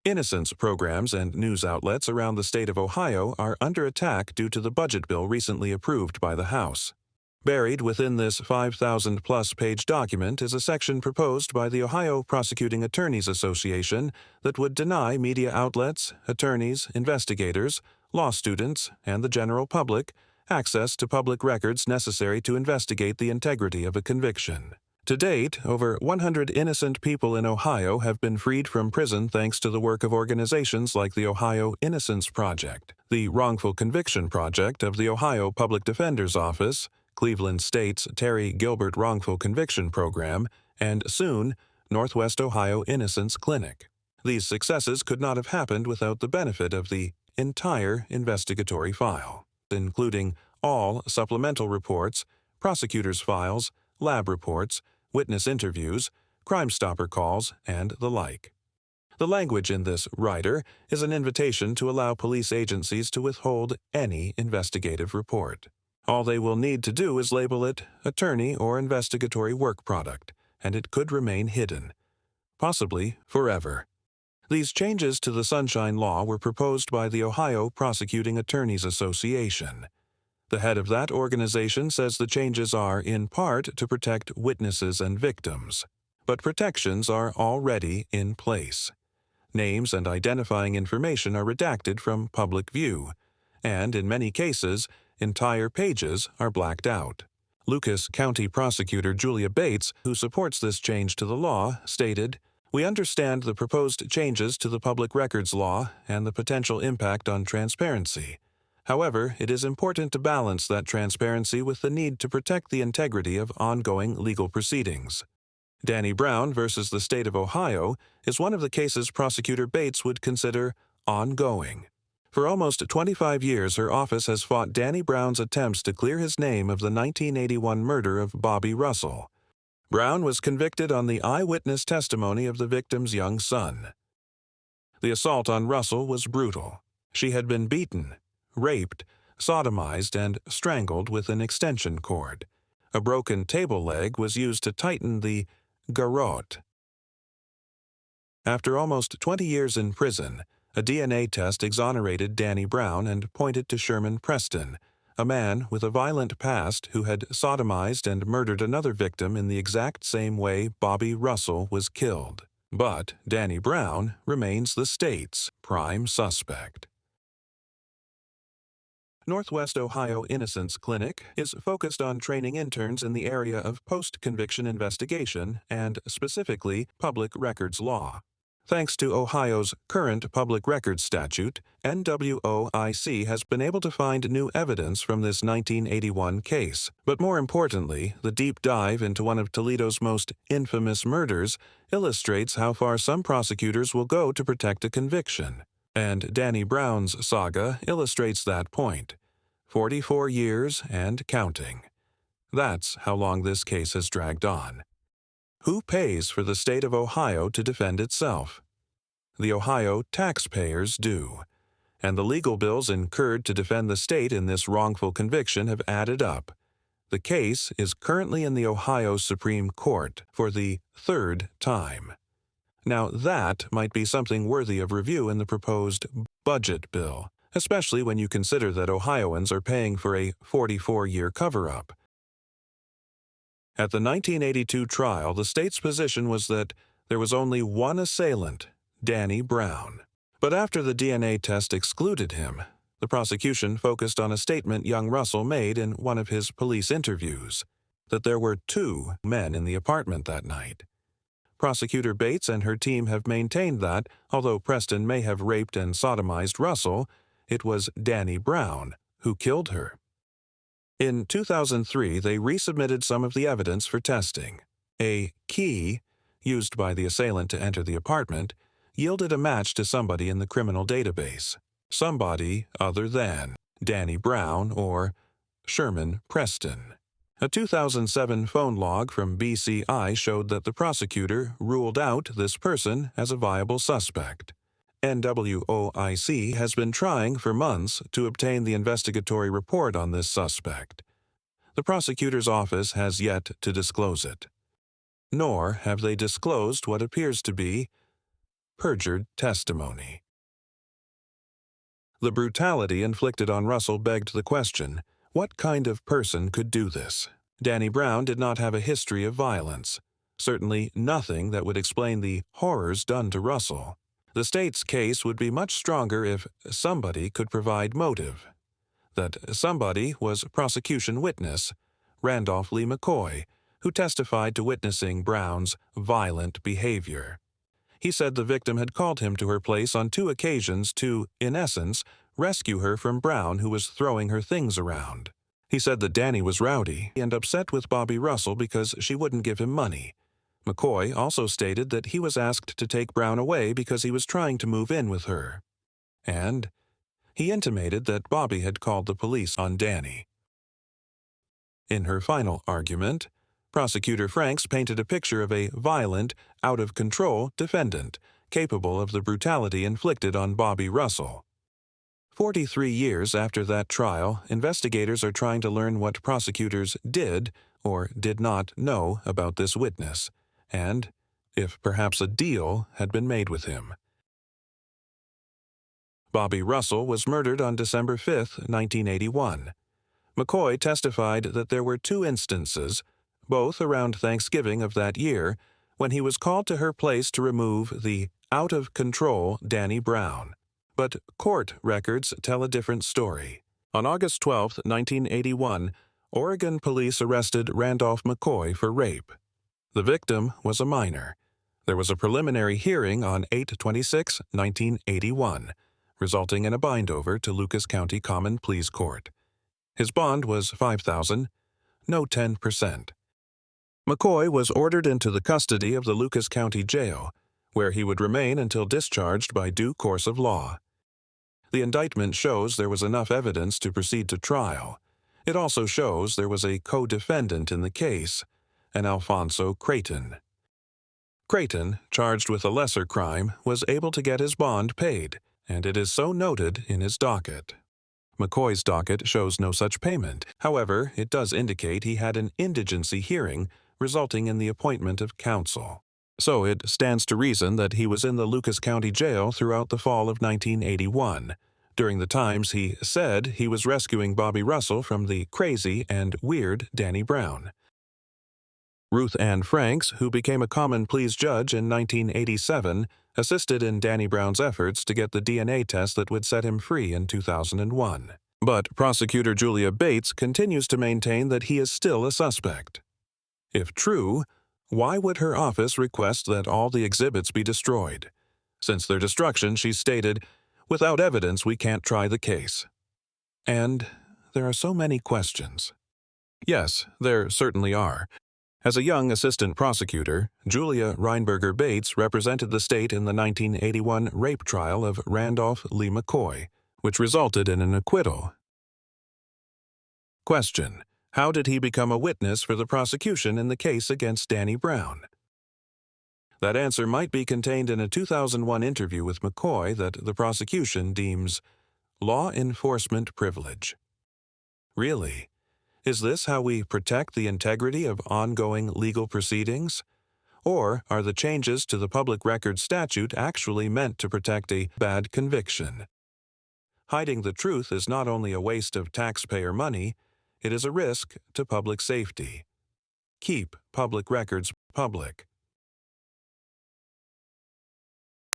Innocence programs and news outlets around the state of Ohio are under attack due to the budget bill recently approved by the House. Buried within this 5,000-plus page document is a section proposed by the Ohio Prosecuting Attorneys Association that would deny media outlets, attorneys, investigators, law students, and the general public access to public records necessary to investigate the integrity of a conviction. To date, over 100 innocent people in Ohio have been freed from prison thanks to the work of organizations like the Ohio Innocence Project, the Wrongful Conviction Project of the Ohio Public Defender's Office, Cleveland State's Terry Gilbert Wrongful Conviction Program, and soon, Northwest Ohio Innocence Clinic. These successes could not have happened without the benefit of the entire investigatory file, including all supplemental reports, prosecutors' files, lab reports, witness interviews, Crime Stopper calls, and the like. The language in this rider is an invitation to allow police agencies to withhold any investigative report. All they will need to do is label it attorney or investigatory work product, and it could remain hidden, possibly forever. These changes to the Sunshine Law were proposed by the Ohio Prosecuting Attorneys Association. The head of that organization says the changes are, in part, to protect witnesses and victims. But protections are already in place. Names and identifying information are redacted from public view, and in many cases, entire pages are blacked out. Lucas County Prosecutor Julia Bates, who supports this change to the law, stated, "We understand the proposed changes to the public records law and the potential impact on transparency. However, it is important to balance that transparency with the need to protect the integrity of ongoing legal proceedings." Danny Brown versus the state of Ohio is one of the cases Prosecutor Bates would consider ongoing. For almost 25 years, her office has fought Danny Brown's attempts to clear his name of the 1981 murder of Bobby Russell. Brown was convicted on the eyewitness testimony of the victim's young son. The assault on Russell was brutal. She had been beaten, raped, sodomized, and strangled with an extension cord. A broken table leg was used to tighten the garrote. After almost 20 years in prison, a DNA test exonerated Danny Brown and pointed to Sherman Preston, a man with a violent past who had sodomized and murdered another victim in the exact same way Bobby Russell was killed. But Danny Brown remains the state's prime suspect. Northwest Ohio Innocence Clinic is focused on training interns in the area of post-conviction investigation and, specifically, public records law. Thanks to Ohio's current public records statute, NWOIC has been able to find new evidence from this 1981 case. But more importantly, the deep dive into one of Toledo's most infamous murders illustrates how far some prosecutors will go to protect a conviction. And Danny Brown's saga illustrates that point. 44 years and counting. That's how long this case has dragged on. Who pays for the state of Ohio to defend itself? The Ohio taxpayers do, and the legal bills incurred to defend the state in this wrongful conviction have added up. The case is currently in the Ohio Supreme Court for the third time. Now that might be something worthy of review in the proposed budget bill, especially when you consider that Ohioans are paying for a 44-year cover-up. At the 1982 trial, the state's position was that there was only one assailant, Danny Brown. But after the DNA test excluded him, the prosecution focused on a statement young Russell made in one of his police interviews, that there were two men in the apartment that night. Prosecutor Bates and her team have maintained that, although Preston may have raped and sodomized Russell, it was Danny Brown who killed her. In 2003, they resubmitted some of the evidence for testing. A key, used by the assailant to enter the apartment, yielded a match to somebody in the criminal database. Somebody other than Danny Brown or Sherman Preston. A 2007 phone log from BCI showed that the prosecutor ruled out this person as a viable suspect. NWOIC has been trying for months to obtain the investigatory report on this suspect. The prosecutor's office has yet to disclose it. Nor have they disclosed what appears to be perjured testimony. The brutality inflicted on Russell begged the question, what kind of person could do this? Danny Brown did not have a history of violence. Certainly nothing that would explain the horrors done to Russell. The state's case would be much stronger if somebody could provide motive. That somebody was prosecution witness Randolph Lee McCoy, who testified to witnessing Brown's violent behavior. He said the victim had called him to her place on 2 occasions to, in essence, rescue her from Brown, who was throwing her things around. He said that Danny was rowdy and upset with Bobby Russell because she wouldn't give him money. McCoy also stated that he was asked to take Brown away because he was trying to move in with her. And he intimated that Bobby had called the police on Danny. In her final argument, Prosecutor Franks painted a picture of a violent, out-of-control defendant, capable of the brutality inflicted on Bobby Russell. 43 years after that trial, investigators are trying to learn what prosecutors did or did not know about this witness, and if perhaps a deal had been made with him. Bobby Russell was murdered on December 5, 1981. McCoy testified that there were 2 instances, both around Thanksgiving of that year, when he was called to her place to remove the out-of-control Danny Brown. But court records tell a different story. On August 12, 1981, Oregon police arrested Randolph McCoy for rape. The victim was a minor. There was a preliminary hearing on 8/26/1981, resulting in a bindover to Lucas County Common Pleas Court. His bond was $5,000, no 10%. McCoy was ordered into the custody of the Lucas County Jail, where he would remain until discharged by due course of law. The indictment shows there was enough evidence to proceed to trial. It also shows there was a co-defendant in the case, an Alfonso Creighton. Creighton, charged with a lesser crime, was able to get his bond paid, and it is so noted in his docket. McCoy's docket shows no such payment. However, it does indicate he had an indigency hearing, resulting in the appointment of counsel. So it stands to reason that he was in the Lucas County Jail throughout the fall of 1981, during the times he said he was rescuing Bobby Russell from the crazy and weird Danny Brown. Ruth Ann Franks, who became a common pleas judge in 1987, assisted in Danny Brown's efforts to get the DNA test that would set him free in 2001. But Prosecutor Julia Bates continues to maintain that he is still a suspect. If true, why would her office request that all the exhibits be destroyed? Since their destruction, she stated, "Without evidence, we can't try the case." And there are so many questions. Yes, there certainly are. As a young assistant prosecutor, Julia Reinberger Bates represented the state in the 1981 rape trial of Randolph Lee McCoy, which resulted in an acquittal. Question: how did he become a witness for the prosecution in the case against Danny Brown? That answer might be contained in a 2001 interview with McCoy that the prosecution deems law enforcement privilege. Really? Is this how we protect the integrity of ongoing legal proceedings? Or are the changes to the public records statute actually meant to protect a bad conviction? Hiding the truth is not only a waste of taxpayer money, it is a risk to public safety. Keep public records public.